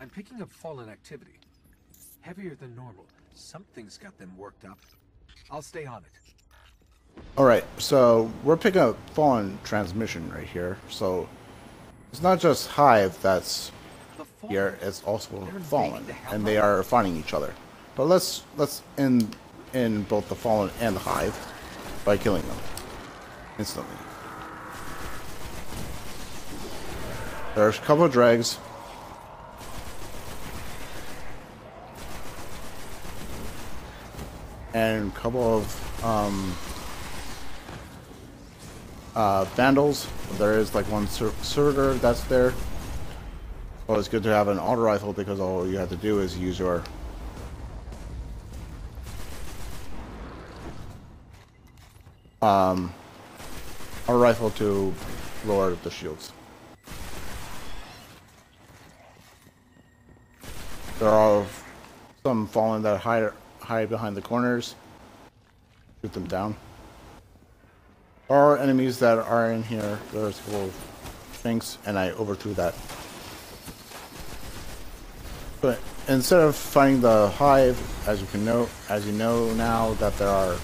S2: I'm picking up fallen activity. Heavier than normal. Something's got them worked up. I'll stay on it.
S1: Alright, so we're picking up fallen transmission right here. So it's not just Hive that's here, it's also fallen. And they are fighting each other. But let's end both the fallen and the Hive by killing them instantly. There's a couple of dregs. And a couple of vandals. There is like one servitor that's there. Well, it's good to have an auto rifle because all you have to do is use your auto rifle to lower the shields. There are some fallen that hide behind the corners. Shoot them down. There are enemies that are in here. There's a couple of things, and I overthrew that. But instead of fighting the Hive, as you know now that there are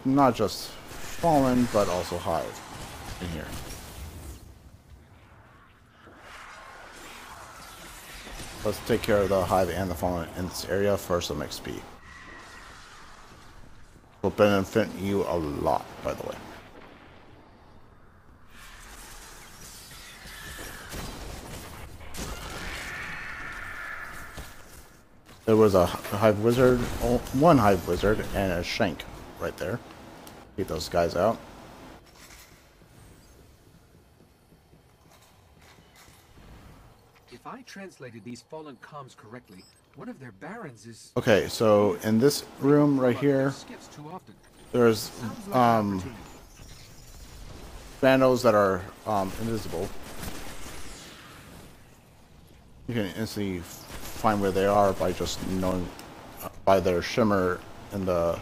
S1: not just fallen, but also Hive in here. Let's take care of the Hive and the fallen in this area for some XP. Will benefit you a lot, by the way. There was a Hive Wizard, one Hive Wizard, and a Shank right there. Get those guys out.
S2: If I translated these fallen comms correctly, one of their barons is...
S1: Okay, so in this room right here, there's vandals that are invisible. You can instantly find where they are by just knowing by their shimmer in the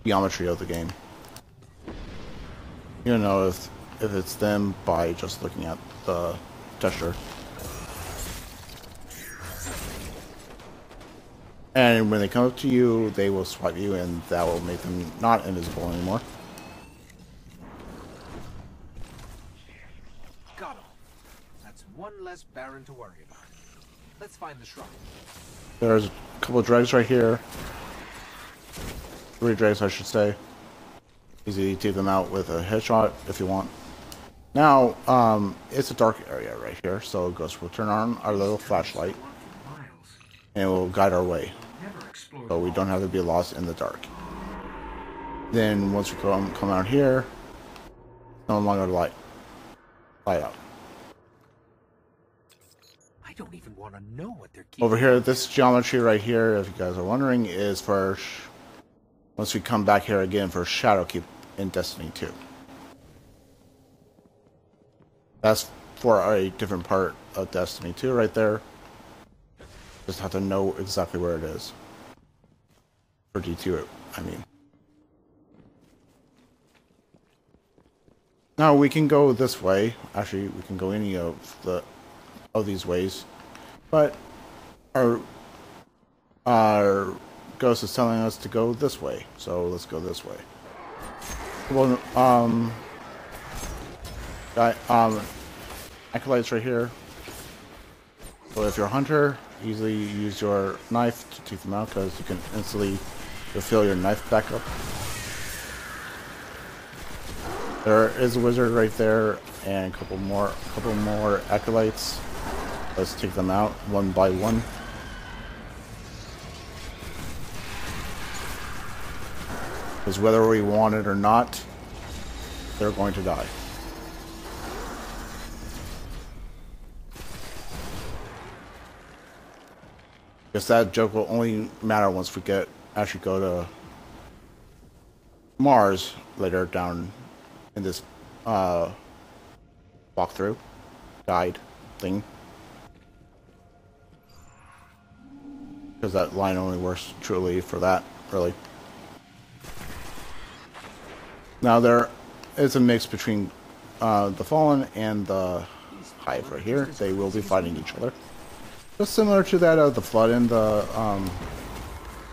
S1: geometry of the game. You know if it's them by just looking at the texture. And when they come up to you, they will swipe you, and that will make them not invisible anymore.
S2: Got him. That's one less baron to worry about. Let's find the shrine.
S1: There's a couple of dregs right here. 3 dregs, I should say. Easy to take them out with a headshot if you want. Now, it's a dark area right here, so Ghost will turn on our little flashlight, and it will guide our way. So we don't have to be lost in the dark. Then once we come out here, it's no longer light out.
S2: I don't even want to know what they're keeping.
S1: Over here, this geometry right here, if you guys are wondering, is for once we come back here again for Shadowkeep in Destiny 2. That's for a different part of Destiny 2 right there. Just have to know exactly where it is. For D2, I mean. Now we can go this way. Actually, we can go any of these ways. But our ghost is telling us to go this way. So let's go this way. Well, acolytes right here. So if you're a hunter, easily use your knife to take them out because you can instantly refill your knife back up. There is a wizard right there and a couple more acolytes. Let's take them out one by one. Because whether we want it or not, they're going to die. Guess that joke will only matter once we actually go to Mars later down in this walkthrough guide thing. Because that line only works truly for that, really. Now there is a mix between the Fallen and the Hive right here. They will be fighting each other. Just similar to that of the Flood and the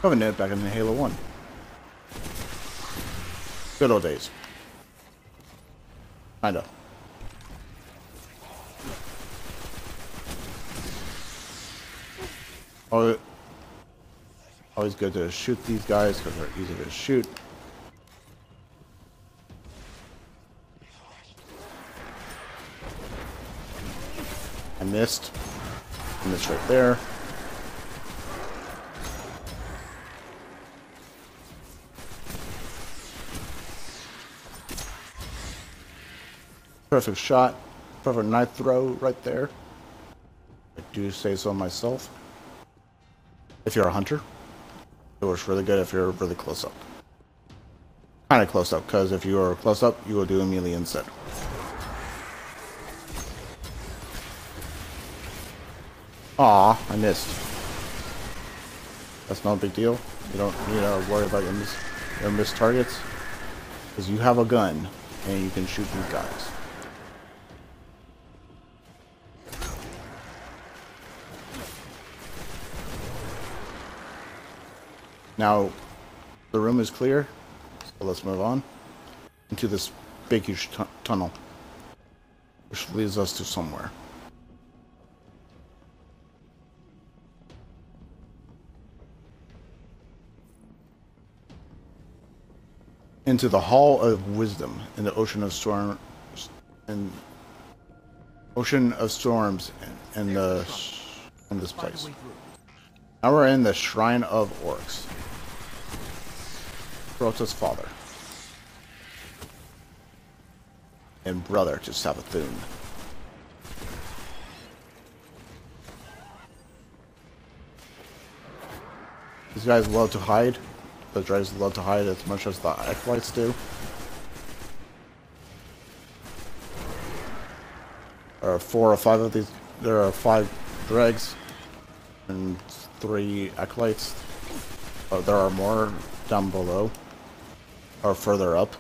S1: Covenant back in Halo 1. Good old days. Kinda. Always good to shoot these guys because they're easy to shoot. I missed. I missed right there. Perfect shot. Perfect knife throw right there. I do say so myself. If you're a hunter, it works really good if you're really close up. Kind of close up, because if you are close up, you will do a melee instead. Aw, I missed. That's not a big deal. You don't need to worry about your missed targets, because you have a gun and you can shoot these guys. Now, the room is clear, so let's move on into this big, huge tunnel, which leads us to somewhere. Into the Hall of Wisdom in the Ocean of Storms, in this place. Now we're in the Shrine of Oryx, Crota's father and brother to Savathun. These guys love to hide. The Dregs love to hide as much as the Acolytes do. There are 4 or 5 of these. There are 5 Dregs and 3 Acolytes. There are more down below or further up.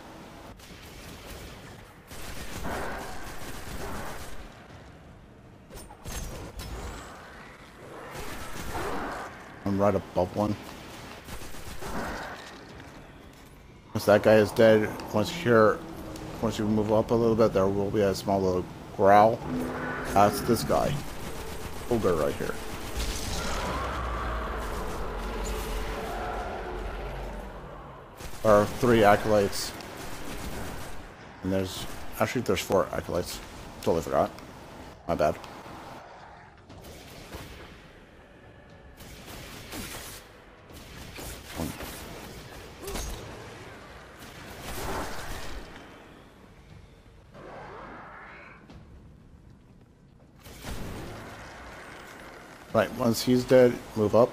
S1: I'm right above one. Once that guy is dead, once you move up a little bit, there will be a small little growl. That's this guy. Ogre right here. There are 3 acolytes. And there's 4 acolytes. Totally forgot. My bad. Right, once he's dead, move up.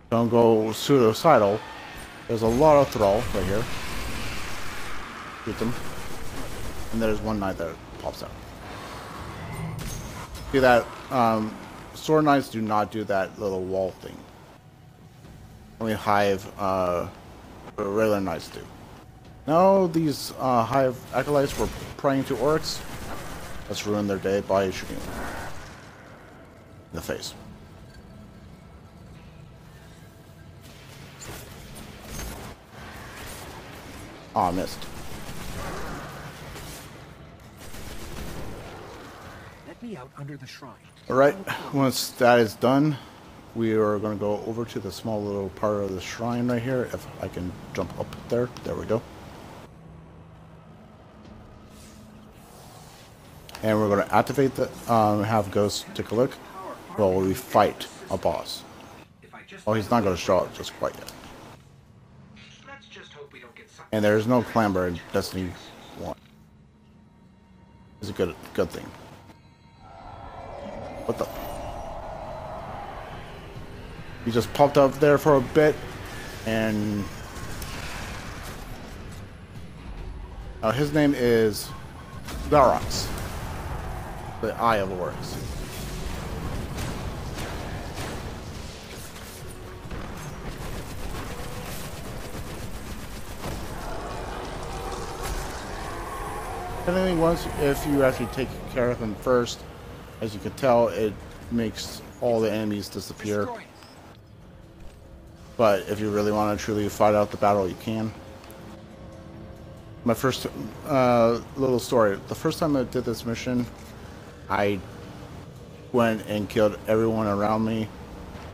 S1: Don't go suicidal. There's a lot of thrall right here. Shoot them. And there's one knight that pops out. See that? Sword knights do not do that little wall thing. Only Hive, regular knights do. Now these Hive acolytes were praying to Oryx. Let's ruin their day by shooting them in the face. Ah, missed.
S2: Let me out under the shrine.
S1: Alright, once that is done, we are going to go over to the small little part of the shrine right here. If I can jump up there. There we go. And we're going to activate the, have Ghost take a look while we fight a boss. Oh, he's not going to show up just quite yet. And there's no clamber in Destiny 1. It's a good thing. What the? He just popped up there for a bit, and his name is Oryx, the Eye of Oryx. Anything once, if you actually take care of him first, as you can tell, it makes all the enemies disappear. But if you really want to truly fight out the battle, you can. My first little story. The first time I did this mission, I went and killed everyone around me.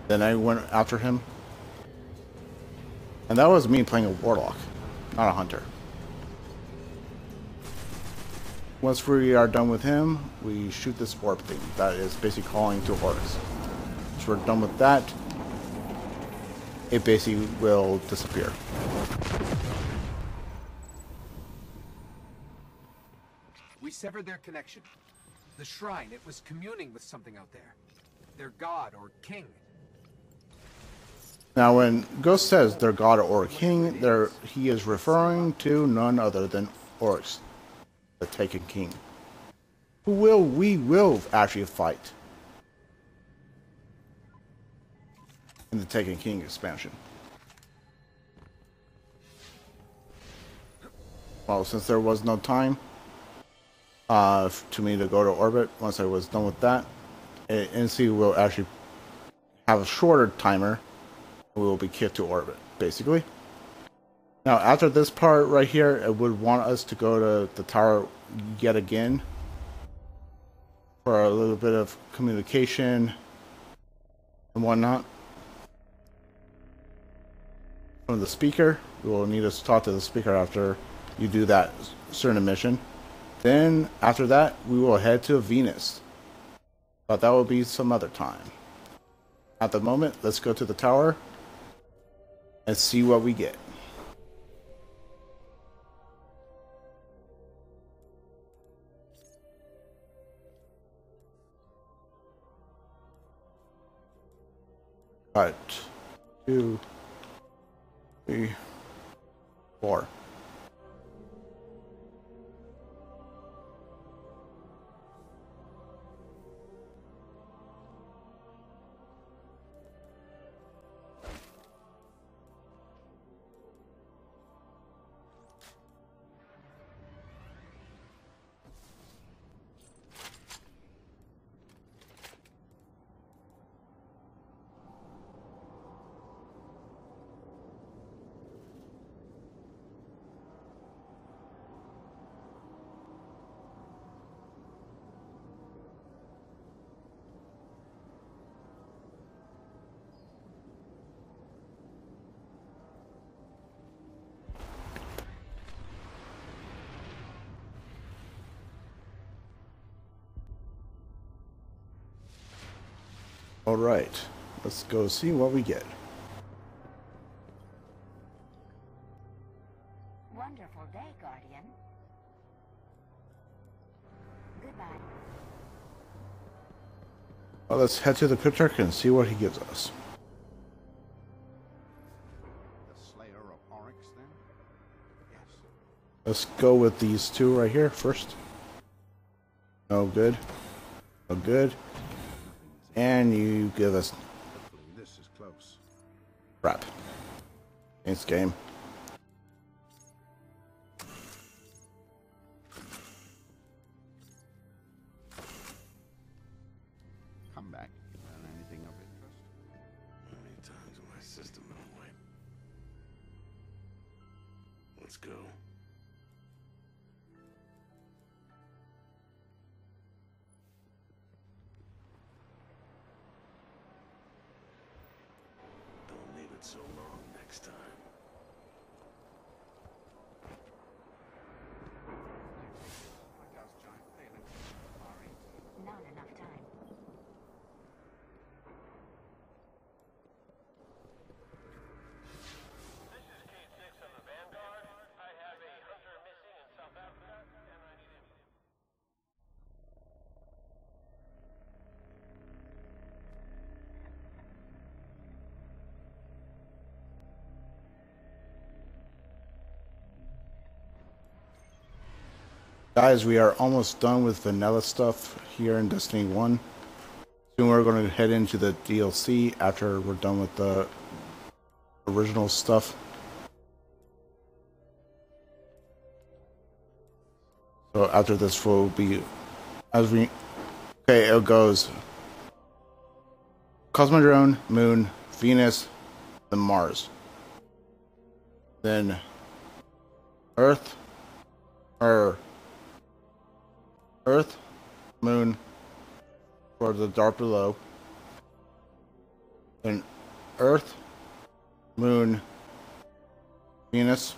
S1: Then I went after him. And that was me playing a warlock, not a hunter. Once we are done with him, we shoot this orb thing that is basically calling to Oryx. Once we're done with that, it basically will disappear.
S2: We severed their connection. The shrine, it was communing with something out there. Their god or king.
S1: Now when Ghost says their god or king, he is referring to none other than Oryx, the Taken King, who we will actually fight in the Taken King expansion. Well, since there was no time to me to go to orbit, once I was done with that, NC will actually have a shorter timer. We will be kicked to orbit, basically. Now, after this part right here, it would want us to go to the tower yet again for a little bit of communication and whatnot. From the speaker, we will need us to talk to the speaker after you do that certain mission. Then, after that, we will head to Venus. But that will be some other time. At the moment, let's go to the tower and see what we get. Alright, 2, 3, 4. Alright, let's go see what we get.
S5: Wonderful day, Guardian. Goodbye.
S1: Well, let's head to the Cryptarch and see what he gives us.
S3: The Slayer of Oryx, then? Yes.
S1: Let's go with these two right here first. No good. No good. And you give us
S3: Hopefully this is close.
S1: crap. Thanks, game.
S3: Come back. Learn anything of interest?
S5: How many times will my system been wiped? Let's go. Don't leave it so long next time.
S6: Not enough time.
S7: This is K6 on the Vanguard. I have a hunter missing in South Africa, and I need him.
S1: Guys, we are almost done with vanilla stuff here in Destiny 1. Soon we're going to head into the DLC after we're done with the original stuff. So after this will be, okay, it goes Cosmodrome, Moon, Venus, then Mars. Then Earth, Moon, for the dark below. Then Earth, Moon, Venus.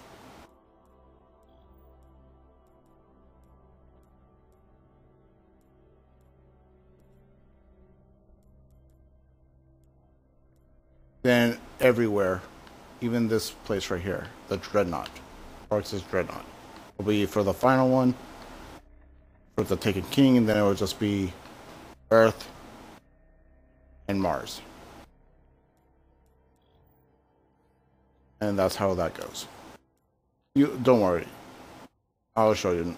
S1: Then everywhere, even this place right here, the Dreadnought, Oryx's Dreadnought, will be for the final one. For the Taken King, and then it will just be Earth and Mars. And that's how that goes. You don't worry. I'll show you